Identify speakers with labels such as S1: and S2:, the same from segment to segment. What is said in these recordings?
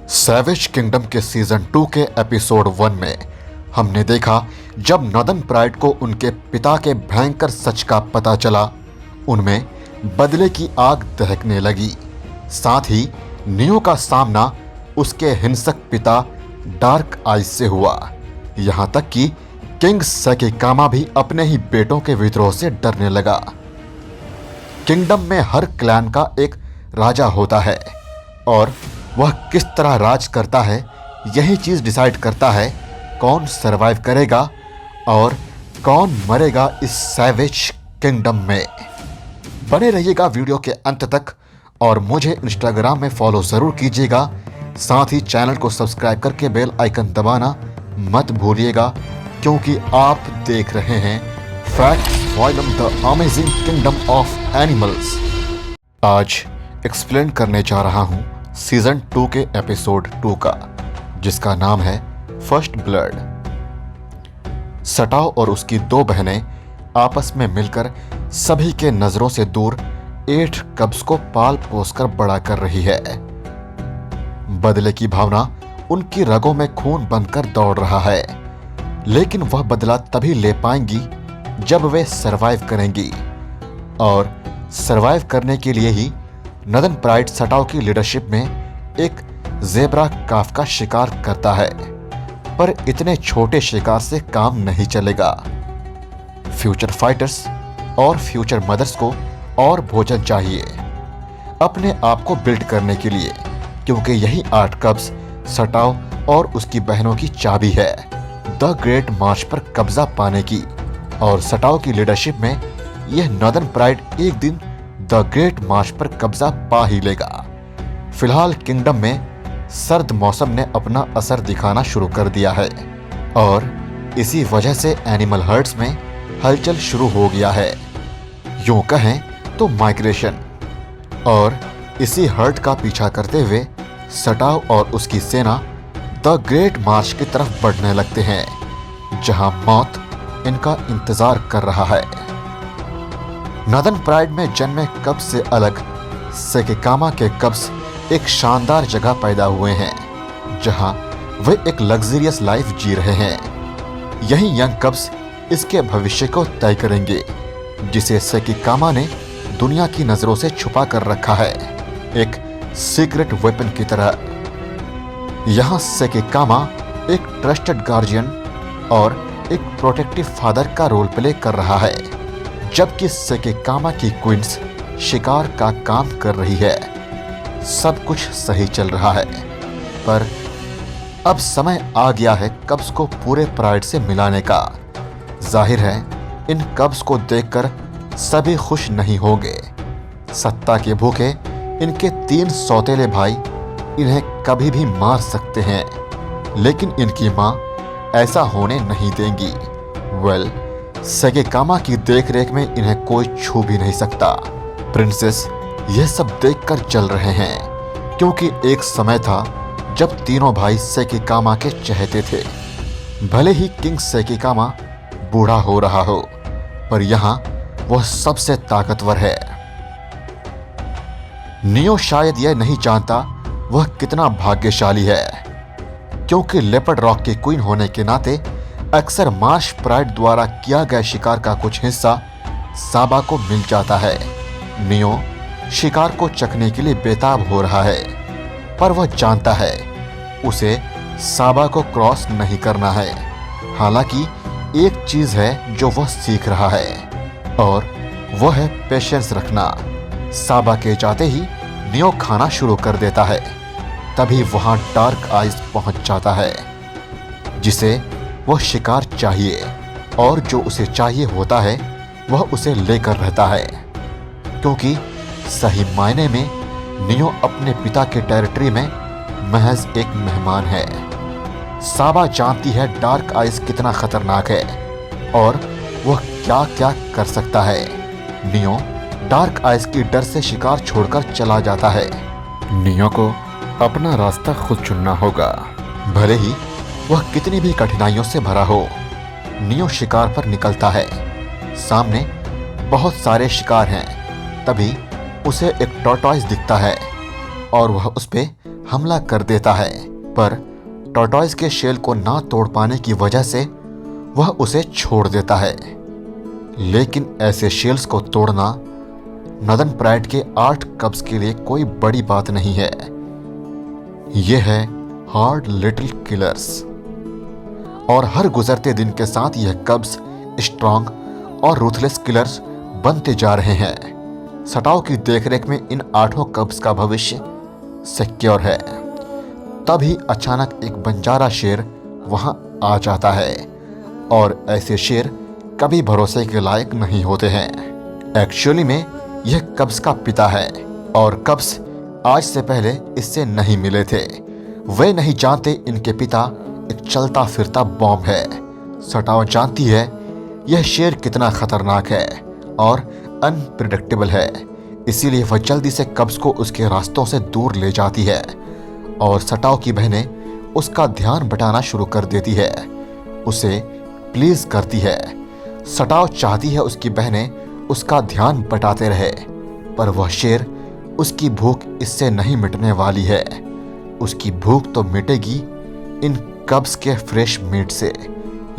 S1: Savage kingdom के season 2 के episode 1 में हमने देखा जब नॉर्दर्न प्राइड को उनके पिता के भयंकर सच का पता चला, उनमें बदले की आग दहकने लगी। साथ ही नियो का सामना उसके हिंसक पिता डार्क आइज से हुआ। यहाँ तक कि किंग सेकिकामा भी अपने ही बेटों के विद्रोह से डरने लगा। किंगडम में हर क्लैन का एक राजा होता है और वह किस तरह राज करता है, यही चीज डिसाइड करता है कौन सरवाइव करेगा और कौन मरेगा इस सैवेज किंगडम में। बने रहिएगा वीडियो के अंत तक और मुझे इंस्टाग्राम में फॉलो जरूर कीजिएगा। साथ ही चैनल को सब्सक्राइब करके बेल आइकन दबाना मत भूलिएगा, क्योंकि आप देख रहे हैं facts volume the amazing kingdom of animals. आज एक्सप्लेन करने जा रहा हूं सीजन 2 के एपिसोड 2 का, जिसका नाम है फर्स्ट ब्लड। सटाओ और उसकी 2 बहनें आपस में मिलकर सभी के नजरों से दूर 8 कब्स को पाल पोस कर बड़ा कर रही है। बदले की भावना उनकी रगों में खून बनकर दौड़ रहा है, लेकिन वह बदला तभी ले पाएंगी जब वे सरवाइव करेंगी। और सरवाइव करने के लिए ही नॉर्दर्न प्राइड सटाओ की लीडरशिप में एक ज़ेब्रा काफ का शिकार करता है, पर इतने छोटे शिकार से काम नहीं चलेगा। फ्यूचर फाइटर्स और फ्यूचर मदर्स को और भोजन चाहिए अपने आप को बिल्ड करने के लिए, क्योंकि यही 8 कब्स सटाओ और उसकी बहनों की चाबी है द ग्रेट मार्च पर कब्जा पाने की। और सटाओ की लीडरशिप में यह नॉर्दर्न प्राइड एक दिन द ग्रेट मार्च पर कब्जा पा ही लेगा। फिलहाल किंगडम में सर्द मौसम ने अपना असर दिखाना शुरू कर दिया है और इसी वजह से एनिमल हर्ड्स में हलचल शुरू हो गया है, यूं कहें तो माइग्रेशन। और इसी हर्ड का पीछा करते हुए सटाओ और उसकी सेना द ग्रेट मार्च की तरफ बढ़ने लगते हैं, जहां मौत इनका इंतजार कर रहा है। नॉर्दर्न प्राइड में जन्मे कब्स से अलग सेकिकामा के कब्स एक शानदार जगह पैदा हुए हैं, जहां वे एक लग्जरियस लाइफ जी रहे हैं। यही यंग कब्स इसके भविष्य को तय करेंगे, जिसे सेकिकामा ने दुनिया की नजरों से छुपा कर रखा है, एक सीक्रेट वेपन की तरह। यहां सेकिकामा एक ट्रस्टेड गार्जियन और एक प्रोटेक्टिव फादर का रोल प्ले कर रहा है, जबकि सेकिकामा की क्वींस शिकार का काम कर रही है। सब कुछ सही चल रहा है, पर अब समय आ गया है कब्स को पूरे प्राइड से मिलाने का। जाहिर है इन कब्स को देखकर सभी खुश नहीं होंगे। सत्ता के भूखे इनके 3 सौतेले भाई इन्हें कभी भी मार सकते हैं, लेकिन इनकी मां ऐसा होने नहीं देंगी। वेल, सेकिकामा की देखरेख में इन्हें कोई छू भी नहीं सकता। प्रिंसेस यह सब देखकर चल रहे हैं, क्योंकि एक समय था जब तीनों भाई सेकिकामा के चहेते थे। भले ही किंग सेकिकामा बूढ़ा हो रहा हो, पर यहाँ वह सबसे ताकतवर है। नियो शायद यह नहीं जानता वह कितना भाग्यशाली है, क्योंकि लेपर्ड रॉक की क्वीन होने के नाते अक्सर मार्श प्राइड द्वारा किया गया शिकार का कुछ हिस्सा साबा को मिल जाता है। नियो शिकार को चखने के लिए बेताब हो रहा है, पर वह जानता है उसे साबा को क्रॉस नहीं करना है। हालांकि एक चीज है जो वह सीख रहा है, और वह है पेशेंस रखना। साबा के जाते ही नियो खाना शुरू कर देता है, तभी वहां डार्क आइज पहुंच जाता है, जिसे वह शिकार चाहिए, और जो उसे चाहिए होता है वह उसे लेकर रहता है, क्योंकि सही मायने में नियो अपने पिता के टेरिटरी में महज एक मेहमान है। साबा जानती है डार्क आइज कितना खतरनाक है और वह क्या क्या कर सकता है। नियो डार्क आइज की डर से शिकार छोड़कर चला जाता है। नियो को अपना रास्ता खुद चुनना होगा, भले ही वह कितनी भी कठिनाइयों से भरा हो। नियो शिकार पर निकलता है। सामने बहुत सारे शिकार हैं, तभी उसे एक टॉर्टॉइस दिखता है और वह उस पे हमला कर देता है, पर टॉर्टॉइस के शेल को ना तोड़ पाने की वजह से वह उसे छोड़ देता है। लेकिन ऐसे शेल्स को तोड़ना नॉर्दर्न प्राइड के 8 कब्स के लिए कोई बड़ी बात नहीं है। ये है हार्ड लिटिल किलर्स, और हर गुजरते दिन के साथ यह कब्स स्ट्रॉन्ग और रूथलेस किलर्स बनते जा रहे हैं। सटाओ की देखरेख में इन 8 कब्स का भविष्य सिक्योर है। तभी अचानक एक बंजारा शेर वहां आ जाता है, और ऐसे शेर कभी भरोसे के लायक नहीं होते हैं। एक्चुअली में यह कब्स का पिता है, और कब्स आज से पहले इससे नहीं मिले थे। वे नहीं जानते इनके पिता एक चलता फिरता बॉम्ब है। सटाओ जानती है यह शेर कितना खतरनाक है और अनप्रिडिक्टेबल है, इसीलिए वह जल्दी से कब्स को उसके रास्तों से दूर ले जाती है, और सटाओ की बहनें उसका ध्यान बटाना शुरू कर देती है, उसे प्लीज करती है। सटाओ चाहती है उसकी बहनें उसका ध्यान बटाते रहे, पर वह शेर उसकी भूख इससे नहीं मिटने वाली है। उसकी भूख तो मिटेगी इन कब्स के फ्रेश मीट से।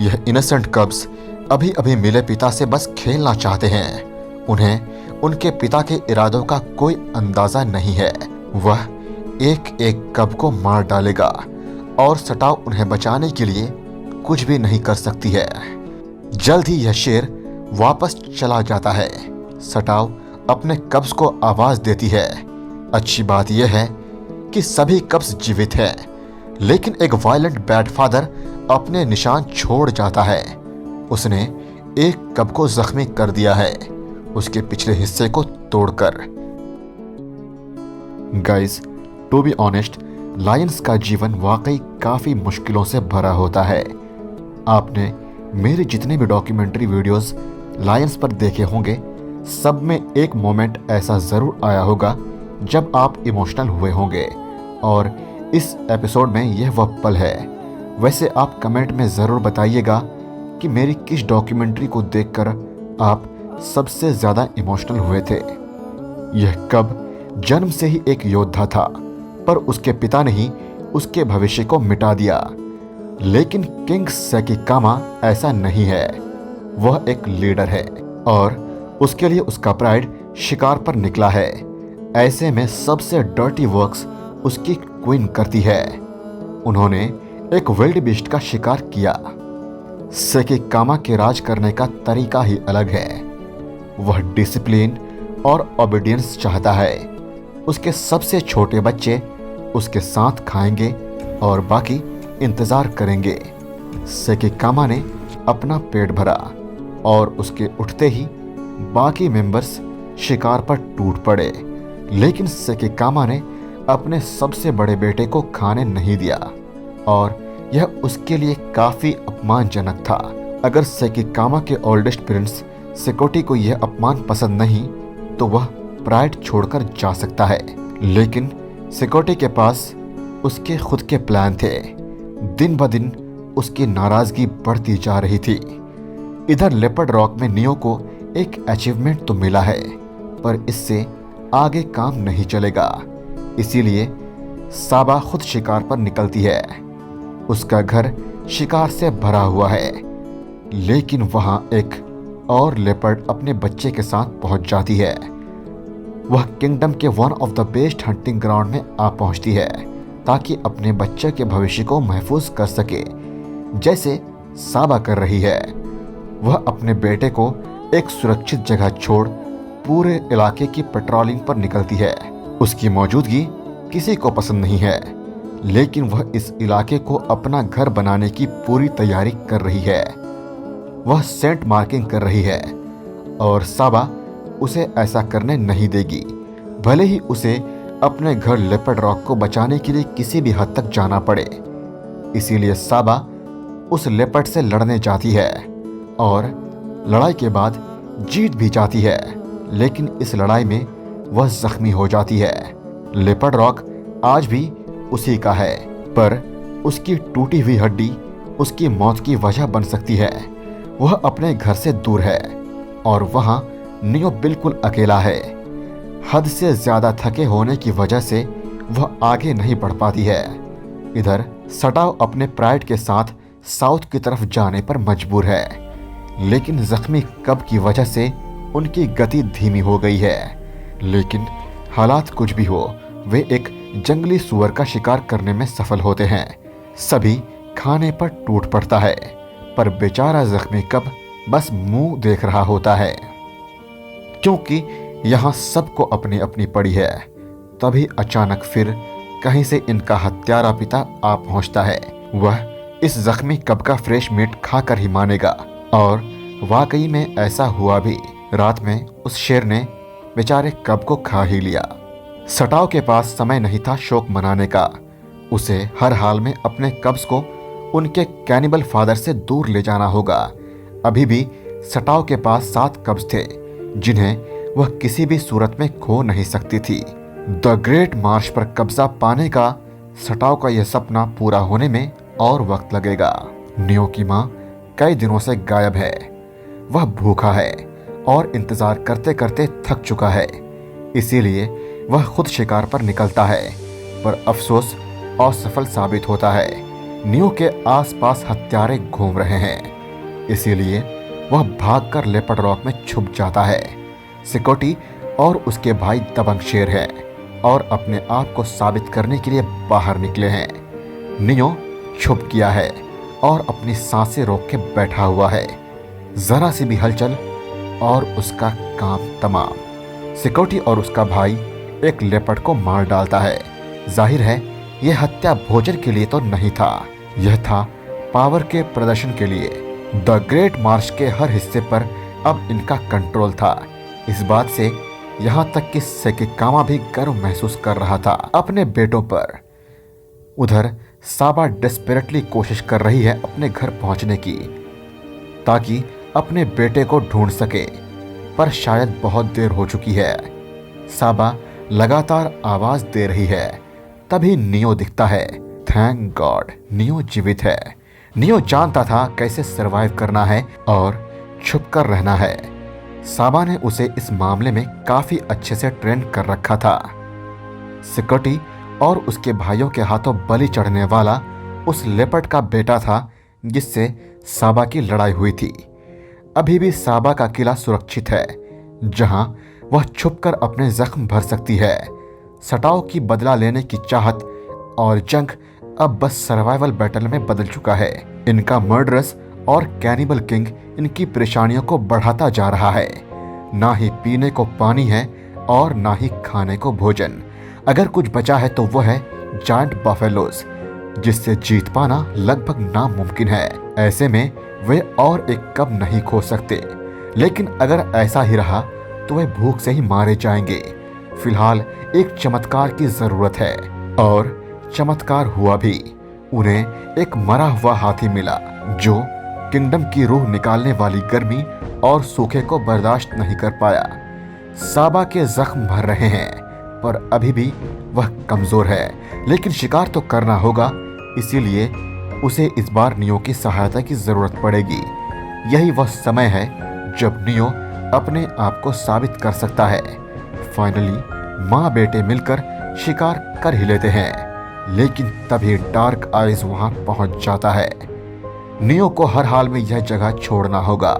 S1: यह इनोसेंट कब्स अभी अभी मिले पिता से बस खेलना चाहते हैं। उन्हें उनके पिता के इरादों का कोई अंदाजा नहीं है। वह एक एक कब को मार डालेगा, और सटाओ उन्हें बचाने के लिए कुछ भी नहीं कर सकती है। जल्द ही यह शेर वापस चला जाता है। सटाओ अपने कब्स को आवाज देती है। अच्छी बात यह है कि सभी कब्स जीवित हैं, लेकिन एक वायलेंट बैड फादर अपने निशान छोड़ जाता है। उसने एक कब को जख्मी कर दिया है, उसके पिछले हिस्से को तोड़कर। Guys, to be honest, lions का जीवन वाकई काफी मुश्किलों से भरा होता है। आपने मेरे जितने भी डॉक्यूमेंट्री वीडियोस लायंस पर देखे होंगे, सब में एक मोमेंट ऐसा जरूर आया होगा जब आप इमोशनल हुए होंगे, और इस एपिसोड में यह वह पल है। वैसे आप कमेंट में ज़रूर बताइएगा कि मेरी किस डॉक्यूमेंट्री को देखकर आप सबसे ज़्यादा इमोशनल हुए थे। यह कब जन्म से ही एक योद्धा था, पर उसके पिता ने ही उसके भविष्य को मिटा दिया। लेकिन किंग सेकिकामा ऐसा नहीं है। वह एक लीडर है, और उसके लिए उसका प्राइड शिकार पर निकला है। ऐसे में सबसे डर्टी वर्क्स उसकी क्वीन करती है। उन्होंने एक विल्ड बीस्ट का शिकार किया। सेकिकामा के राज करने का तरीका ही अलग है। वह डिसिप्लिन और ओबीडियंस चाहता है। उसके सबसे छोटे बच्चे उसके साथ खाएंगे और बाकी इंतजार करेंगे। सेकिकामा ने अपना पेट भरा, और उसके उठते ही बाकी मेंबर्स शिकार पर टूट पड़े। लेकिन सेकिकामा ने अपने सबसे बड़े बेटे को खाने नहीं दिया, और यह उसके लिए काफी अपमानजनक था। अगर सेकिकामा के ओल्डेस्ट प्रिंस सिकोटी को यह अपमान पसंद नहीं, तो वह प्राइड छोड़कर जा सकता है। लेकिन सिकोटी के पास उसके खुद के प्लान थे। दिन ब दिन उसकी नाराजगी बढ़ती जा रही थी। इधर लेपर्ड रॉक में नियो को एक अचीवमेंट तो मिला है, पर इससे आगे काम नहीं चलेगा। इसीलिए साबा खुद शिकार पर निकलती है। उसका घर शिकार से भरा हुआ है, लेकिन वहां एक और लेपर्ड अपने बच्चे के साथ पहुंच जाती है। वह किंगडम के one of the best hunting ground में आ पहुंचती है, ताकि अपने बच्चे के भविष्य को महफूज कर सके, जैसे साबा कर रही है। वह अपने बेटे को एक सुरक्षित जगह छोड़ पूरे इलाके की पेट्रोलिंग पर निकलती है। उसकी मौजूदगी किसी को पसंद नहीं है, लेकिन वह इस इलाके को अपना घर बनाने की पूरी तैयारी कर रही है। वह सेंट मार्किंग कर रही है, और साबा उसे ऐसा करने नहीं देगी, भले ही उसे अपने घर लेपर्ड रॉक को बचाने के लिए किसी भी हद तक जाना पड़े। इसीलिए साबा उस लेपर्ड से लड़ने जाती है, और लड़ाई के बाद जीत भी जाती है। लेकिन इस लड़ाई में वह जख्मी हो जाती है। लेपर्ड रॉक आज भी उसी का है, पर उसकी टूटी हुई हड्डी उसकी मौत की वजह बन सकती है। वह अपने घर से दूर है, और वहां नियो बिल्कुल अकेला है। हद से ज्यादा थके होने की वजह से वह आगे नहीं बढ़ पाती है। इधर सटाव अपने प्राइड के साथ साउथ की तरफ जाने पर मजबूर है, लेकिन जख्मी कब की वजह से उनकी गति धीमी हो गई है। लेकिन हालात कुछ भी हो, वे एक जंगली सुअर का शिकार करने में सफल होते हैं। सभी खाने पर टूट पड़ता है, पर बेचारा जख्मी कब बस मुंह देख रहा होता है, क्योंकि यहाँ सबको अपनी अपनी पड़ी है। तभी अचानक फिर कहीं से इनका हत्यारा पिता आ पहुंचता है। वह इस जख्मी कब का फ्रेश मीट खाकर ही मानेगा, और वाकई में ऐसा हुआ भी। रात में उस शेर ने बेचारे कब को खा ही लिया। सटाव के पास समय नहीं था शोक मनाने का। उसे हर हाल में अपने कब्ज को उनके कैनिबल फादर से दूर ले जाना होगा। अभी भी सटाव के पास 7 कब्ज थे, जिन्हें वह किसी भी सूरत में खो नहीं सकती थी। द ग्रेट मार्श पर कब्जा पाने का सटाव का यह सपना पूरा होने में और वक्त लगेगा। नियो की माँ कई दिनों से गायब है। वह भूखा है और इंतजार करते करते थक चुका है, इसीलिए वह खुद शिकार पर निकलता है, पर अफसोस असफल साबित होता है। नियो के आसपास हत्यारे घूम रहे हैं, इसीलिए वह भागकर लेपर्ड रॉक में छुप जाता है। सिकोटी और उसके भाई दबंग शेर है और अपने आप को साबित करने के लिए बाहर निकले हैं। नियो छुप गया है और अपनी सांसें रोक के बैठा हुआ है। जरा सी भी हलचल और उसका काम तमाम। सिकोटी और उसका भाई एक लेपर्ड को मार डालता है। जाहिर है यह हत्या भोजन के लिए तो नहीं था, यह था पावर के प्रदर्शन के लिए। द ग्रेट मार्श के हर हिस्से पर अब इनका कंट्रोल था। इस बात से यहाँ तक कि सेकिकामा भी गर्व महसूस कर रहा था अपने बेटों पर। उधर साबा डेस्परेटली कोशिश कर रही है अपने घर पहुंचने की, ताकि अपने बेटे को ढूंढ सके, पर शायद बहुत देर हो चुकी है। साबा लगातार आवाज दे रही है। तभी नियो दिखता है। थैंक गॉड नियो जीवित है। नियो जानता था कैसे सरवाइव करना है और छुपकर रहना है। साबा ने उसे इस मामले में काफी अच्छे से ट्रेन कर रखा था। सिकोटी और उसके भाइयों के हाथों बलि चढ़ने वाला उस लेपर्ड का बेटा था जिससे साबा की लड़ाई हुई थी। अभी भी साबा का किला सुरक्षित है, जहां वह छुपकर अपने जख्म भर सकती है। सटाव की बदला लेने की चाहत और जंग अब बस सर्वाइवल बैटल में बदल चुका है। इनका मर्डरस और कैनिबल किंग इनकी परेशानियों को बढ़ाता जा रहा है। ना ही पीने को पानी है और ना ही खाने को भोजन। अगर कुछ बचा है तो वो है जायंट बफेलोज, जिससे जीत पाना लगभग नामुमकिन है। ऐसे में वे और एक कब नहीं खो सकते, लेकिन अगर ऐसा ही रहा तो वे भूख से ही मारे जाएंगे। फिलहाल एक चमत्कार की जरूरत है, और चमत्कार हुआ भी। उन्हें एक मरा हुआ हाथी मिला जो किंगडम की रूह निकालने वाली गर्मी और सूखे को बर्दाश्त नहीं कर पाया। साबा के जख्म भर रहे हैं, पर अभी भी वह कमजोर है, लेकिन शिकार तो करना होगा, इसीलिए उसे इस बार नियो की सहायता की जरूरत पड़ेगी। यही वह समय है जब नियो अपने आप को साबित कर सकता है। फाइनली माँ बेटे मिलकर शिकार कर ही लेते हैं, लेकिन तभी डार्क आइज वहां पहुंच जाता है। नियो को हर हाल में यह जगह छोड़ना होगा।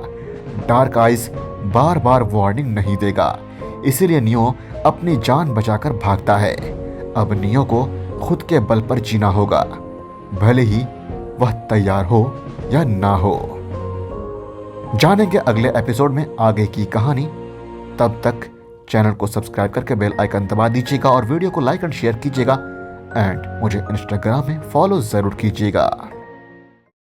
S1: डार्क आइज बार बार वार्निंग नहीं देगा, इसीलिए नियो अपनी जान बचाकर भागता है। अब नियो को खुद के बल पर जीना होगा, भले ही वह तैयार हो या ना हो। जानेंगे अगले एपिसोड में आगे की कहानी। तब तक चैनल को सब्सक्राइब करके बेल आइकन दबा दीजिएगा और वीडियो को लाइक एंड शेयर कीजिएगा, एंड मुझे इंस्टाग्राम में फॉलो जरूर कीजिएगा।